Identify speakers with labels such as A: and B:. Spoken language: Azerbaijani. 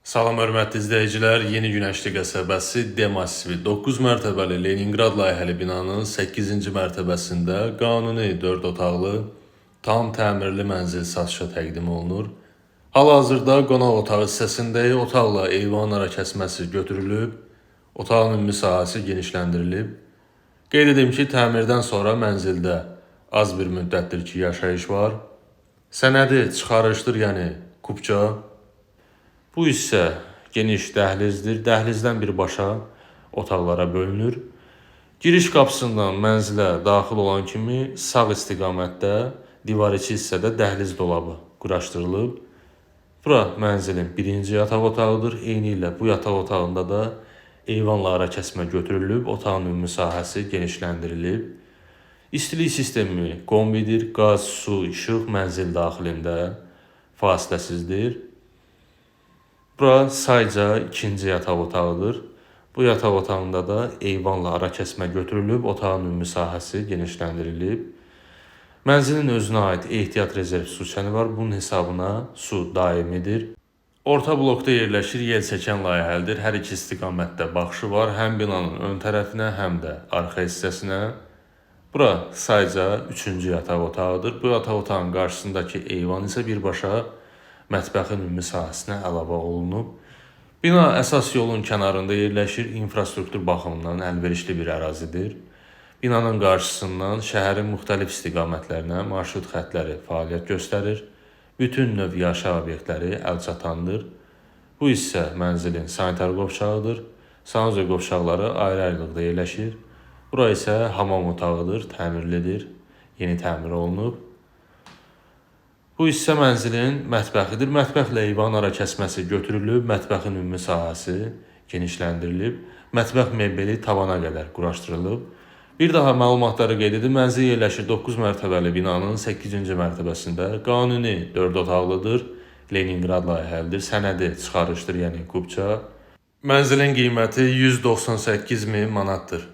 A: Salam hörmətli izləyicilər, Yeni Günəşli qəsəbəsi D massivi 9 mərtəbəli Leningrad layihəli binanın 8-ci mərtəbəsində qanuni 4 otaqlı, tam təmirli mənzil satışa təqdim olunur. Hal-hazırda qonaq otağı hissəsində otaqla eyvan ara kəsməsi götürülüb, otağın ümumi sahəsi genişləndirilib. Qeyd edim ki, təmirdən sonra mənzildə az bir müddətdir ki, yaşayış var. Sənədi çıxarışdır, yəni kupça. Bu hissə geniş dəhlizdir. Dəhlizdən birbaşa otaqlara bölünür. Giriş qapısından mənzilə daxil olan kimi sağ istiqamətdə divar içi hissədə dəhliz dolabı quraşdırılıb. Bura mənzilin birinci yataq otağıdır. Eyni ilə bu yataq otağında da eyvanla ara kəsmə götürülüb, otağın ümumi sahəsi genişləndirilib. İstilik sistemi kombidir. Qaz, su, işıq mənzil daxilində fasiləsizdir. Bura sayca ikinci yataq otağıdır. Bu yataq otağında da eyvanla ara kəsmə götürülüb, otağın ümumi sahəsi genişləndirilib. Mənzilin özünə aid ehtiyat rezerv su çəni var. Bunun hesabına su daimidir. Orta blokda yerləşir, yel çəkən layihəlidir. Hər iki istiqamətdə baxışı var. Həm binanın ön tərəfinə, həm də arxa hissəsinə. Bura sayca üçüncü yataq otağıdır. Bu yataq otağın qarşısındakı eyvan isə birbaşa mətbəxin ümumi sahəsinə əlavə olunub. Bina əsas yolun kənarında yerləşir, infrastruktur baxımından əlverişli bir ərazidir. Binanın qarşısından şəhərin müxtəlif istiqamətlərinə marşrut xəttləri fəaliyyət göstərir. Bütün növ yaşayış obyektləri əlçatandır. Bu hissə mənzilin sanitar qovşağıdır. Sanusiya qovşaqları ayrı-ayrılıqda yerləşir. Bura isə hamam otağıdır, təmirlidir, yeni təmir olunub. Bu hissə mənzilin mətbəxidir. Mətbəxlə eyvan ara kəsməsi götürülüb, mətbəxin ümumi sahəsi genişləndirilib, mətbəx mebeli tavana qədər quraşdırılıb. Bir daha məlumatları qeyd edim, mənzil yerləşir 9 mərtəbəli binanın 8-ci mərtəbəsində. Qanuni 4 otaqlıdır, Leningrad layihəlidir, sənədi çıxarışdır, yəni kupça. Mənzilin qiyməti 198.000 manatdır.